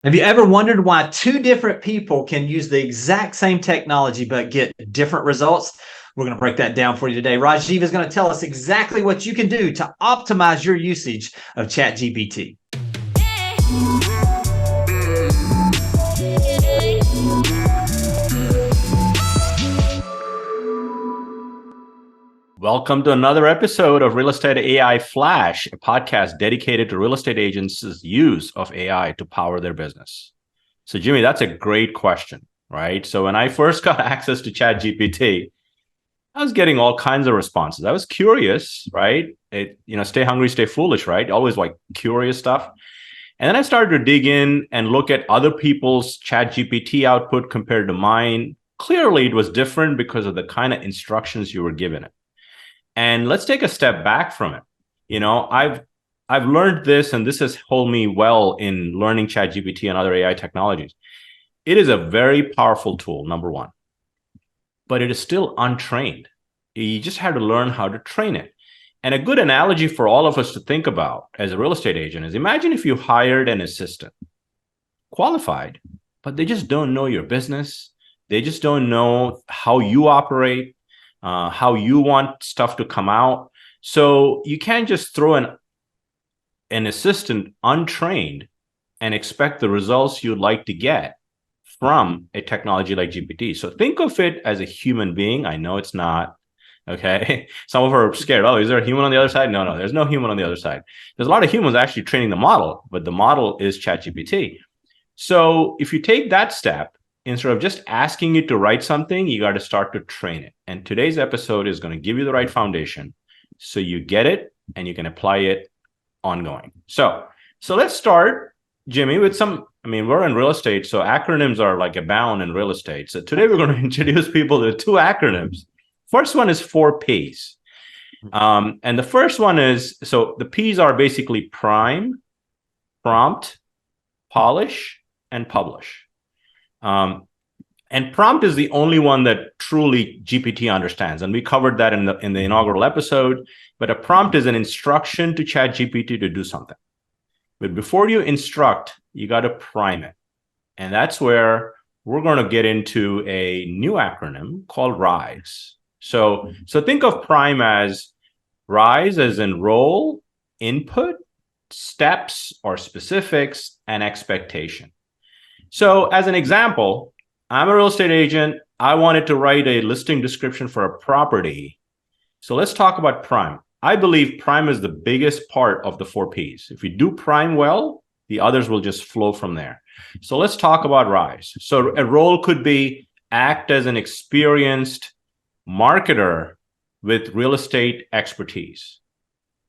Have you ever wondered why two different people can use the exact same technology but get different results? We're going to break that down for you today. Rajiv is going to tell us exactly what you can do to optimize your usage of ChatGPT. Welcome to another episode of Real Estate AI Flash, a podcast dedicated to real estate agents' use of AI to power their business. So, Jimmy, that's a great question, right? So, when I first got access to ChatGPT, I was getting all kinds of responses. I was curious, right? Stay hungry, stay foolish, right? Always like curious stuff. And then I started to dig in and look at other people's ChatGPT output compared to mine. Clearly, it was different because of the kind of instructions you were given it. And let's take a step back from it. I've learned this, and this has held me well in learning ChatGPT and other AI technologies. It is a very powerful tool, number one, but it is still untrained. You just have to learn how to train it. And a good analogy for all of us to think about as a real estate agent is, imagine if you hired an assistant, qualified, but they just don't know your business. They just don't know how you operate, how you want stuff to come out. So you can't just throw an assistant untrained and expect the results you'd like to get from a technology like GPT. So think of it as a human being. I know it's not. Okay. Some of are scared. Oh, is there a human on the other side? No, there's no human on the other side. There's a lot of humans actually training the model, but the model is ChatGPT. So if you take that step, instead of just asking it to write something, you got to start to train it. And today's episode is going to give you the right foundation so you get it and you can apply it ongoing. So let's start, Jimmy, with we're in real estate, so acronyms are like abound in real estate. So today we're going to introduce people to two acronyms. First one is 4Ps. And the first one is, so the Ps are basically prime, prompt, polish, and publish. And prompt is the only one that truly GPT understands. And we covered that in the inaugural episode. But a prompt is an instruction to ChatGPT to do something. But before you instruct, you got to prime it. And that's where we're going to get into a new acronym called RISE. So think of prime as RISE as in role, input, steps or specifics, and expectation. So as an example, I'm a real estate agent. I wanted to write a listing description for a property. So let's talk about prime. I believe prime is the biggest part of the 4Ps. If you do prime well, the others will just flow from there. So let's talk about RISE. So a role could be act as an experienced marketer with real estate expertise.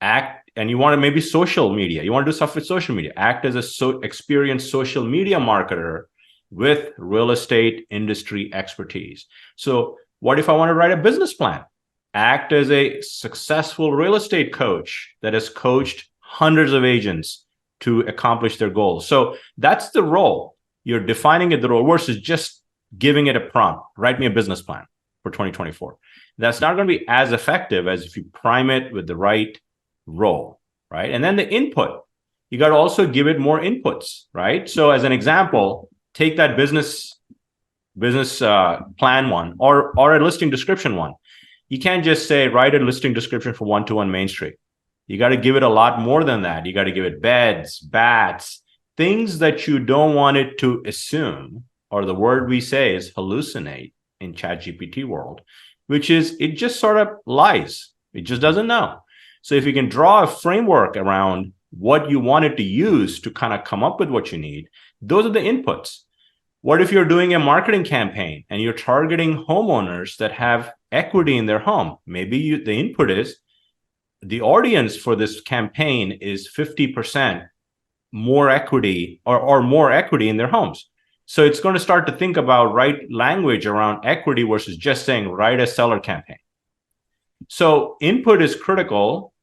And you want to maybe social media. You want to do stuff with social media. Act as a experienced social media marketer with real estate industry expertise. So what if I want to write a business plan? Act as a successful real estate coach that has coached hundreds of agents to accomplish their goals. So that's the role. You're defining it, the role, versus just giving it a prompt. Write me a business plan for 2024. That's not going to be as effective as if you prime it with the right role, right? And then the input, you got to also give it more inputs, right? So as an example, take that business plan one or a listing description one. You can't just say write a listing description for 121 Main Street. You got to give it a lot more than that. You got to give it beds, baths, things that you don't want it to assume, or the word we say is hallucinate in ChatGPT world, which is it just sort of lies. It just doesn't know. So if you can draw a framework around what you want it to use to kind of come up with what you need, those are the inputs. What if you're doing a marketing campaign and you're targeting homeowners that have equity in their home? Maybe the input is the audience for this campaign is 50% more equity or more equity in their homes. So it's going to start to think about right language around equity versus just saying write a seller campaign. So input is critical,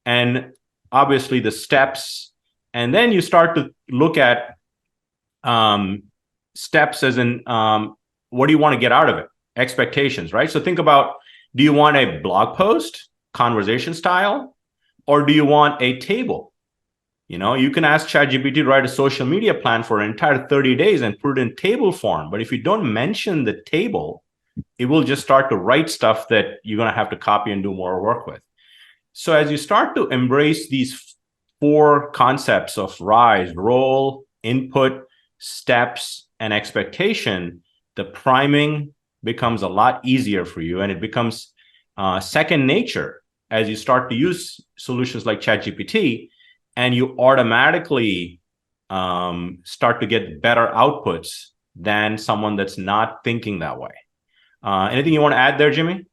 and obviously the steps, and then you start to look at steps as in what do you want to get out of it? Expectations, right? So think about, do you want a blog post, conversation style, or do you want a table? You can ask ChatGPT to write a social media plan for an entire 30 days and put it in table form. But if you don't mention the table, it will just start to write stuff that you're going to have to copy and do more work with. So as you start to embrace these 4 concepts of RISE, role, input, steps, and expectation, the priming becomes a lot easier for you, and it becomes second nature as you start to use solutions like ChatGPT, and you automatically start to get better outputs than someone that's not thinking that way. Anything you want to add there, Jimmy?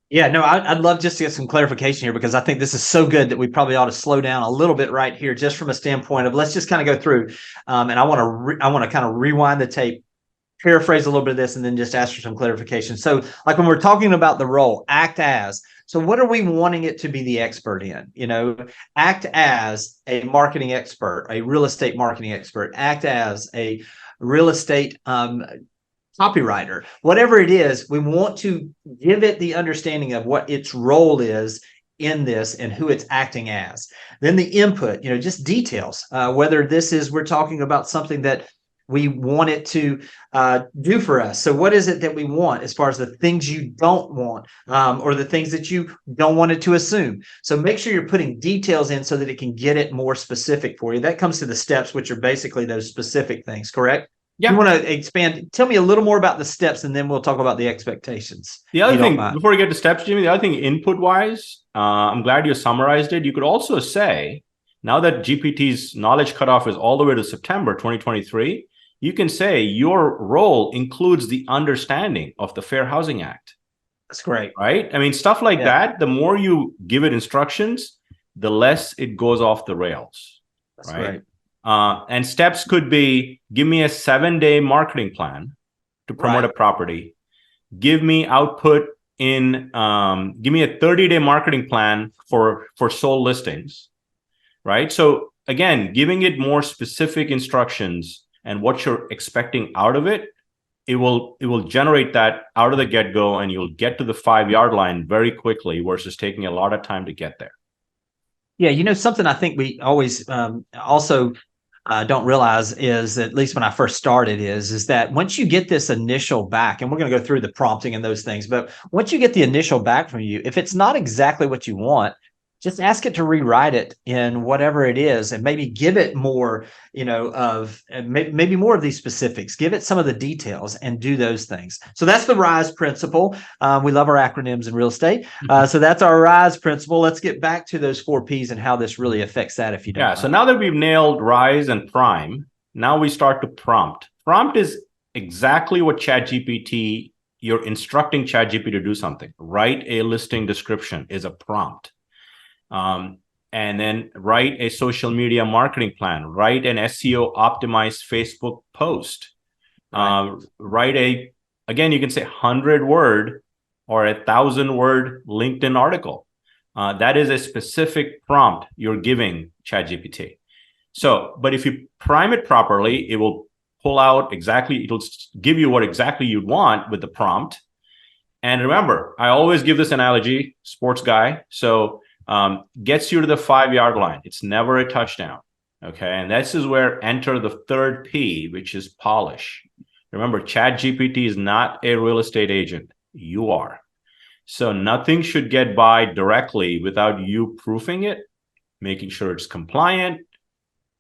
Yeah, no, I'd love just to get some clarification here, because I think this is so good that we probably ought to slow down a little bit right here, just from a standpoint of, let's just kind of go through, and I want to kind of rewind the tape, paraphrase a little bit of this, and then just ask for some clarification. So, like when we're talking about the role, act as. So, what are we wanting it to be the expert in? Act as a marketing expert, a real estate marketing expert. Act as a real estate copywriter, whatever it is. We want to give it the understanding of what its role is in this and who it's acting as. Then the input, just details, whether this is, we're talking about something that we want it to do for us. So what is it that we want as far as the things you don't want, or the things that you don't want it to assume? So make sure you're putting details in so that it can get it more specific for you. That comes to the steps, which are basically those specific things, correct? Yeah. You want to expand? Tell me a little more about the steps, and then we'll talk about the expectations. The other thing, before we get to steps, Jimmy, the other thing, input-wise, I'm glad you summarized it. You could also say, now that GPT's knowledge cutoff is all the way to September 2023, you can say your role includes the understanding of the Fair Housing Act. That's great. Right? I mean, stuff like that, the more you give it instructions, the less it goes off the rails. That's great. And steps could be, give me a 7-day marketing plan to promote a property. Give me output in, give me a 30-day marketing plan for sold listings, right? So again, giving it more specific instructions and what you're expecting out of it, it will generate that out of the get-go, and you'll get to the 5-yard line very quickly versus taking a lot of time to get there. Yeah, something I think we always also don't realize is, at least when I first started, is that once you get this initial back, and we're going to go through the prompting and those things, but once you get the initial back from you, if it's not exactly what you want, just ask it to rewrite it in whatever it is, and maybe give it more, maybe more of these specifics. Give it some of the details and do those things. So that's the RISE principle. We love our acronyms in real estate. So that's our RISE principle. Let's get back to those 4 Ps and how this really affects that, if you don't mind. So now that we've nailed RISE and prime, now we start to prompt. Prompt is exactly what ChatGPT, you're instructing ChatGPT to do something. Write a listing description is a prompt. And then write a social media marketing plan, write an SEO optimized Facebook post, write again, you can say 100-word or 1,000-word LinkedIn article. That is a specific prompt you're giving ChatGPT. So, but if you prime it properly, it will pull out exactly, it'll give you what exactly you'd want with the prompt. And remember, I always give this analogy, sports guy. So, gets you to the 5-yard line. It's never a touchdown. Okay. And this is where enter the 3rd P, which is polish. Remember, ChatGPT is not a real estate agent. You are. So nothing should get by directly without you proofing it, making sure it's compliant,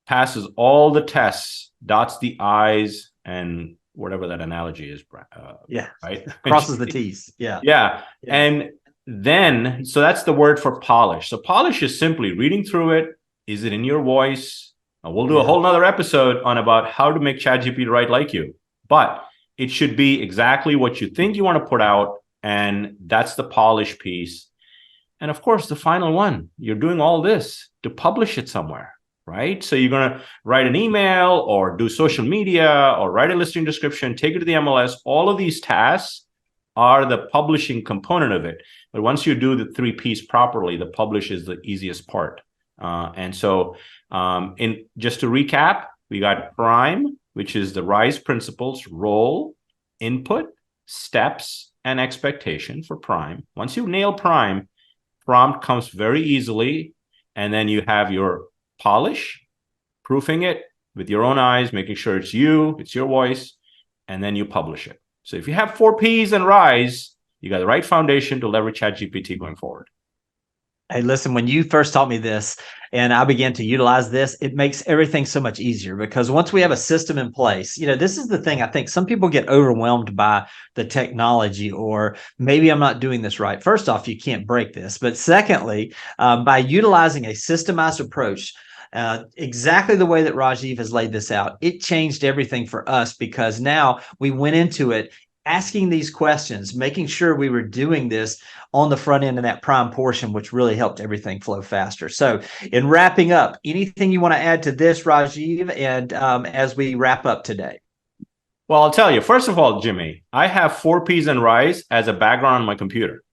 passes all the tests, dots the I's, and whatever that analogy is. Right. Crosses the T's. Yeah. And then, so that's the word for polish. So polish is simply reading through it. Is it in your voice? We'll do a whole nother episode on about how to make ChatGPT write like you, but it should be exactly what you think you want to put out. And that's the polish piece. And of course, the final one, you're doing all this to publish it somewhere, right? So you're going to write an email or do social media or write a listing description, take it to the MLS. All of these tasks are the publishing component of it. But once you do the 3 Ps properly, the publish is the easiest part. And so just to recap, we got prime, which is the RISE principles, role, input, steps, and expectation for prime. Once you nail prime, prompt comes very easily. And then you have your polish, proofing it with your own eyes, making sure it's you, it's your voice, and then you publish it. So if you have 4Ps and rise, you got the right foundation to leverage ChatGPT going forward. Hey, listen, when you first taught me this and I began to utilize this, it makes everything so much easier because once we have a system in place, this is the thing. I think some people get overwhelmed by the technology, or maybe I'm not doing this right. First off, you can't break this. But secondly, by utilizing a systemized approach, exactly the way that Rajiv has laid this out, it changed everything for us because now we went into it asking these questions, making sure we were doing this on the front end in that prime portion, which really helped everything flow faster. So in wrapping up, anything you want to add to this, Rajiv, and as we wrap up today? Well, I'll tell you, first of all, Jimmy, I have 4Ps and rise as a background on my computer.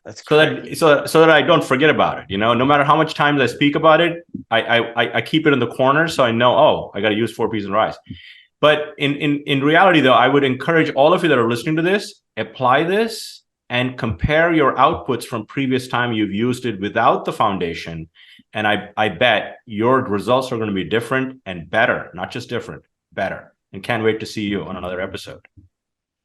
That's so that I don't forget about it. No matter how much times I speak about it, I keep it in the corner so I know, oh, I got to use 4Ps and rise. But in reality, though, I would encourage all of you that are listening to this, apply this and compare your outputs from previous time you've used it without the foundation. And I bet your results are going to be different and better, not just different, better. And can't wait to see you on another episode.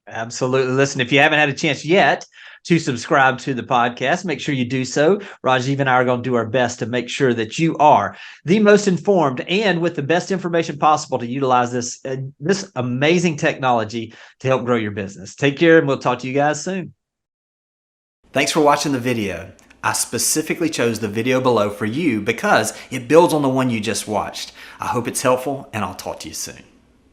Absolutely. Listen, if you haven't had a chance yet to subscribe to the podcast, make sure you do so. Rajiv and I are going to do our best to make sure that you are the most informed and with the best information possible to utilize this amazing technology to help grow your business. Take care, and we'll talk to you guys soon. Thanks for watching the video. I specifically chose the video below for you because it builds on the one you just watched. I hope it's helpful, and I'll talk to you soon.